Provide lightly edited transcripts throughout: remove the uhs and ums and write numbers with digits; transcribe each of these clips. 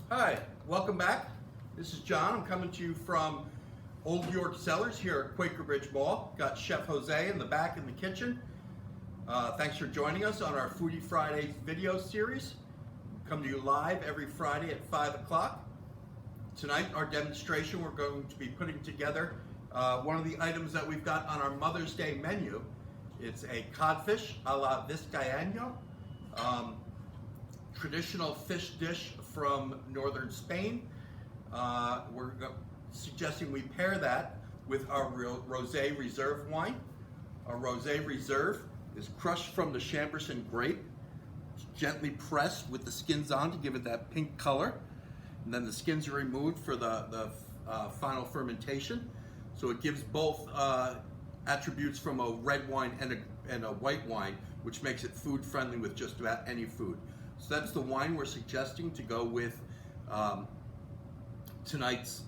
Hi, welcome back. This is John. I'm coming to you from Old York Cellars here at Quaker Bridge Mall. Got Chef Jose in the back in the kitchen. Thanks for joining us on our Foodie Friday video series. We come to you live every Friday at 5 o'clock. Tonight, our demonstration, we're going to be putting together one of the items that we've got on our Mother's Day menu. It's a codfish a la Vizcaina. Traditional fish dish from northern Spain. We're suggesting we pair that with our Rosé Reserve wine. Our Rosé Reserve is crushed from the Chambourcin grape. It's gently pressed with the skins on to give it that pink color. And then the skins are removed for the final fermentation. So it gives both attributes from a red wine and a white wine, which makes it food friendly with just about any food. So that's the wine we're suggesting to go with tonight's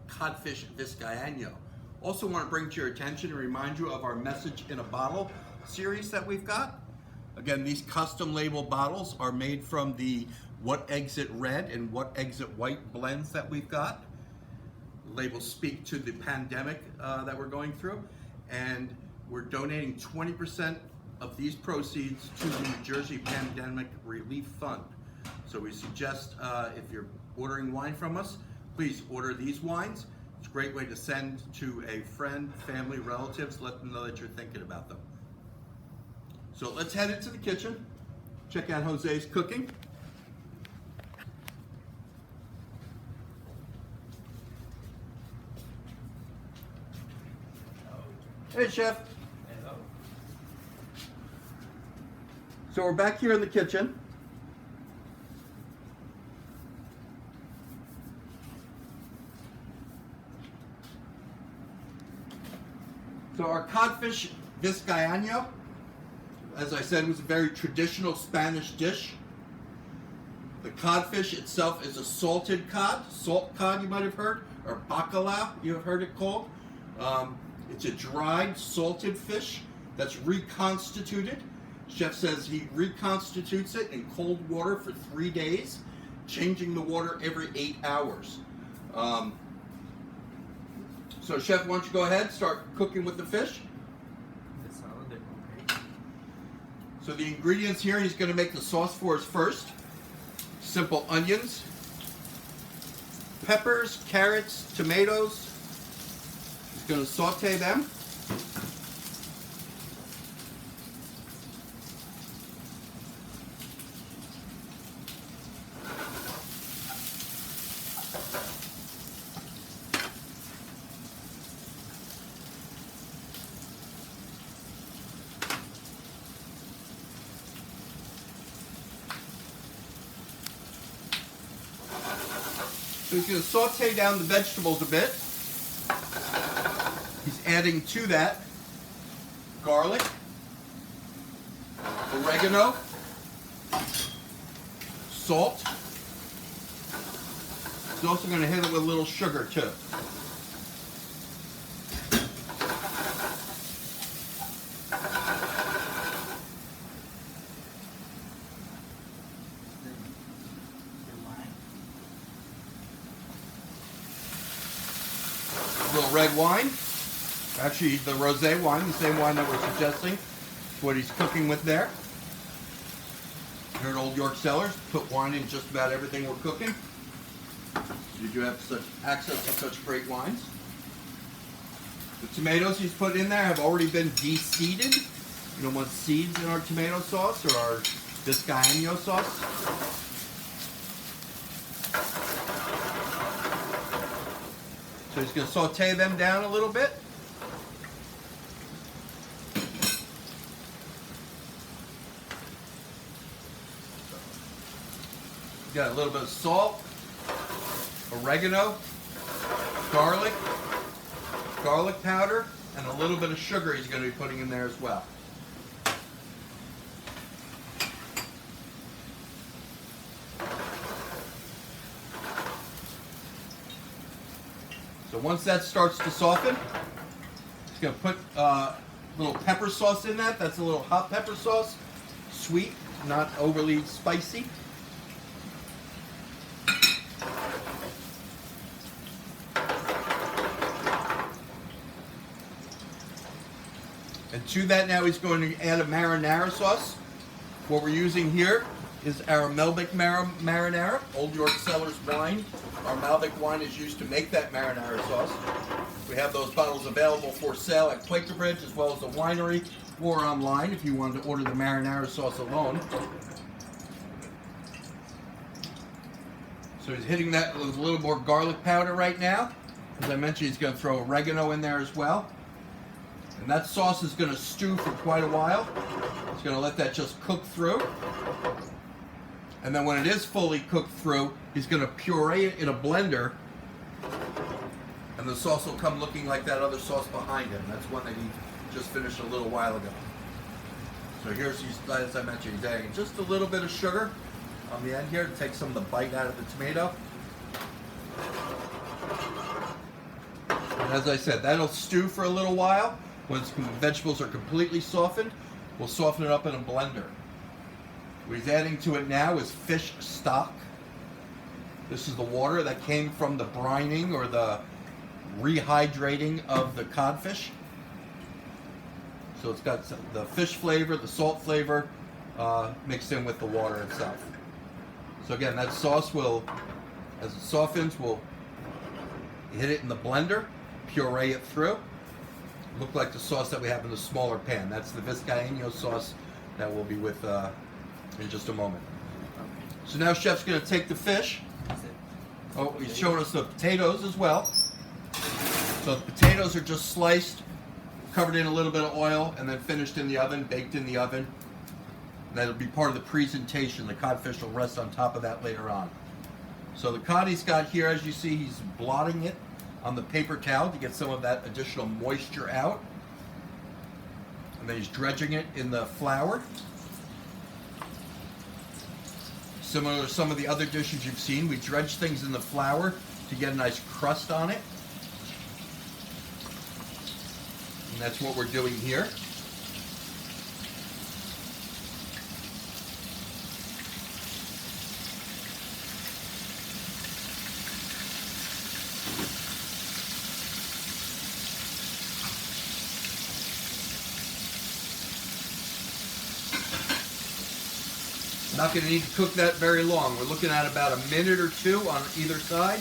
codfish Vizcaino. Also want to bring to your attention and remind you of our Message in a Bottle series that we've got. Again, these custom label bottles are made from the What Exit Red and What Exit White blends that we've got. Labels speak to the pandemic that we're going through, and we're donating 20% of these proceeds to the New Jersey Pandemic Relief Fund. So we suggest if you're ordering wine from us, please order these wines. It's a great way to send to a friend, family, relatives, let them know that you're thinking about them. So let's head into the kitchen, check out Jose's cooking. Hey, Chef. Hello. So we're back here in the kitchen. So our codfish Vizcaino, as I said, was a very traditional Spanish dish. The codfish itself is a salted cod, salt cod you might have heard, or bacalao you have heard it called. It's a dried, salted fish that's reconstituted. Chef says he reconstitutes it in cold water for 3 days, changing the water every 8 hours. So Chef, why don't you go ahead, start cooking with the fish. So the ingredients here, he's going to make the sauce for us first. Simple onions, peppers, carrots, tomatoes. He's going to saute them. So he's going to saute down the vegetables a bit. He's adding to that garlic, oregano, salt. He's also going to hit it with a little sugar too. A little red wine. Actually, the rosé wine, the same wine that we're suggesting, is what he's cooking with there. Here at Old York Cellars, put wine in just about everything we're cooking. You do have such access to such great wines. The tomatoes he's put in there have already been de-seeded. You don't want seeds in our tomato sauce or our Vizcaino sauce. So he's going to saute them down a little bit. Got a little bit of salt, oregano, garlic powder, and a little bit of sugar he's going to be putting in there as well. So once that starts to soften, he's going to put a little pepper sauce in that. That's a little hot pepper sauce, sweet, not overly spicy. to that now he's going to add a marinara sauce. What we're using here is our Malbec marinara, Old York Cellars wine. Our Malbec wine is used to make that marinara sauce. We have those bottles available for sale at Quaker Bridge as well as the winery or online if you wanted to order the marinara sauce alone. So he's hitting that with a little more garlic powder right now. As I mentioned, he's going to throw oregano in there as well. And that sauce is going to stew for quite a while. He's going to let that just cook through. And then when it is fully cooked through, he's going to puree it in a blender. And the sauce will come looking like that other sauce behind him. That's one that he just finished a little while ago. So here's, as I mentioned, he's adding just a little bit of sugar on the end here to take some of the bite out of the tomato. And as I said, that'll stew for a little while. Once the vegetables are completely softened, we'll soften it up in a blender. What he's adding to it now is fish stock. This is the water that came from the brining or the rehydrating of the codfish. So it's got the fish flavor, the salt flavor mixed in with the water itself. So again, that sauce will, as it softens, we'll hit it in the blender, puree it through. Look like the sauce that we have in the smaller pan. That's the Vizcaina sauce that we'll be with in just a moment. So now Chef's going to take the fish. Oh, he's showing us the potatoes as well. So the potatoes are just sliced, covered in a little bit of oil, and then finished in the oven, baked in the oven. That'll be part of the presentation. The codfish will rest on top of that later on. So the cod he's got here, as you see, he's blotting it on the paper towel to get some of that additional moisture out. And then he's dredging it in the flour. Similar to some of the other dishes you've seen, we dredge things in the flour to get a nice crust on it. And that's what we're doing here. Not going to need to cook that very long. We're looking at about a minute or two on either side.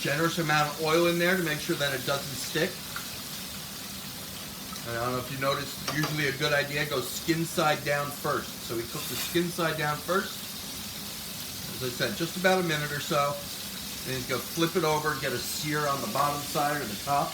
Generous amount of oil in there to make sure that it doesn't stick. And I don't know if you noticed, usually a good idea goes skin side down first. So we cook the skin side down first. As I said, just about a minute or so. Then he's going to flip it over, get a sear on the bottom side or the top.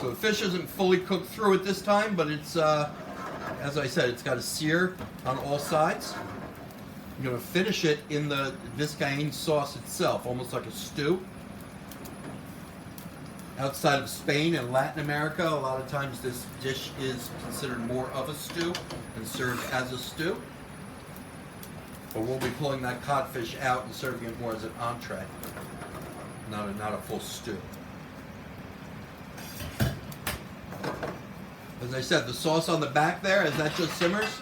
So the fish isn't fully cooked through at this time, but it's, as I said, it's got a sear on all sides. I'm going to finish it in the Vizcaina sauce itself, almost like a stew. Outside of Spain and Latin America, a lot of times this dish is considered more of a stew and served as a stew. But we'll be pulling that codfish out and serving it more as an entree, not a full stew. As I said, the sauce on the back there, as that just simmers,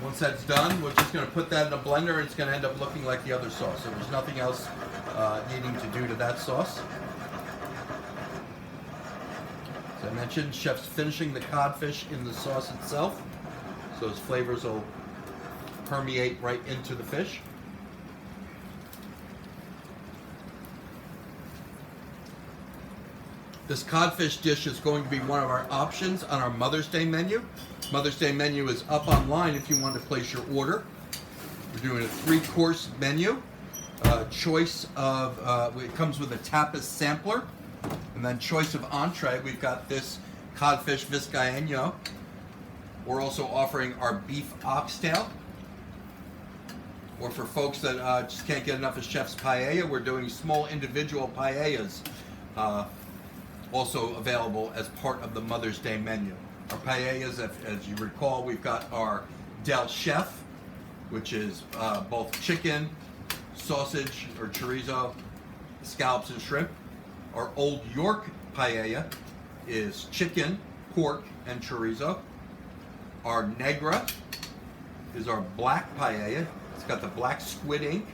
once that's done, we're just going to put that in a blender and it's going to end up looking like the other sauce. So there's nothing else needing to do to that sauce. As I mentioned, Chef's finishing the codfish in the sauce itself, so its flavors will permeate right into the fish. This codfish dish is going to be one of our options on our Mother's Day menu. Mother's Day menu is up online if you want to place your order. We're doing a 3-course menu. Choice of, it comes with a tapas sampler. And then choice of entree, we've got this codfish Vizcaina. We're also offering our beef oxtail. Or for folks that just can't get enough of Chef's Paella, we're doing small individual paellas also available as part of the Mother's Day menu. Our paellas, as you recall, we've got our Del Chef, which is both chicken, sausage or chorizo, scallops and shrimp. Our Old York paella is chicken, pork, and chorizo. Our Negra is our black paella. It's got the black squid ink,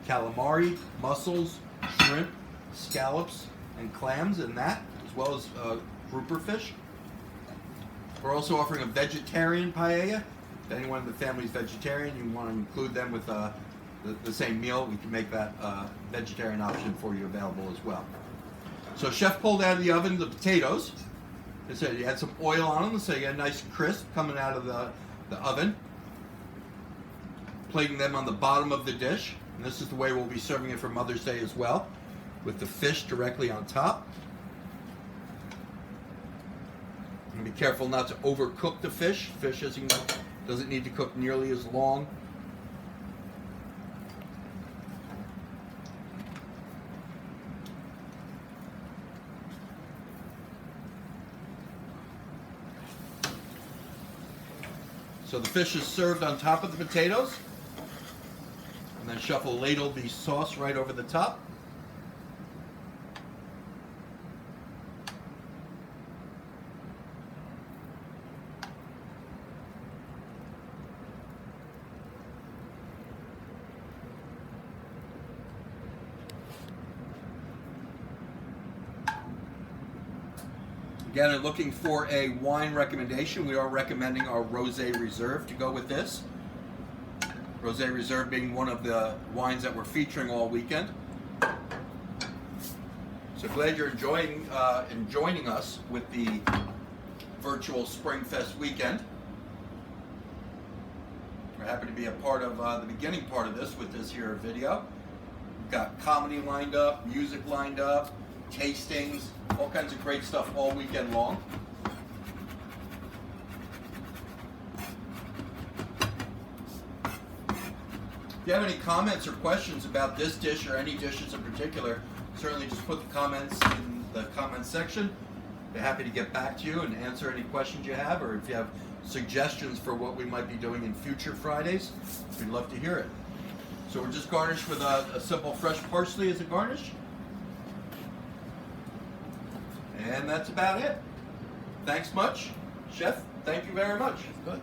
calamari, mussels, shrimp, scallops, and clams in that, as well as grouper fish. We're also offering a vegetarian paella. If anyone in the family is vegetarian, you want to include them with the same meal, we can make that vegetarian option for you available as well. So Chef pulled out of the oven the potatoes. They said you had some oil on them, so you get a nice crisp coming out of the oven. Plating them on the bottom of the dish. And this is the way we'll be serving it for Mother's Day as well, with the fish directly on top. And be careful not to overcook the fish. Fish, as you know, doesn't need to cook nearly as long. So the fish is served on top of the potatoes. And then Chef will ladle the sauce right over the top. Again, looking for a wine recommendation, we are recommending our Rosé Reserve to go with this. Rosé Reserve being one of the wines that we're featuring all weekend. So glad you're enjoying and joining us with the virtual Springfest weekend. We're happy to be a part of the beginning part of this with this here video. We've got comedy lined up, music lined up, tastings, all kinds of great stuff all weekend long. If you have any comments or questions about this dish or any dishes in particular, certainly just put the comments in the comment section. Be happy to get back to you and answer any questions you have, or if you have suggestions for what we might be doing in future Fridays, we'd love to hear it. So we're just garnished with a simple fresh parsley as a garnish. And that's about it. Thanks much. Chef, thank you very much. Good.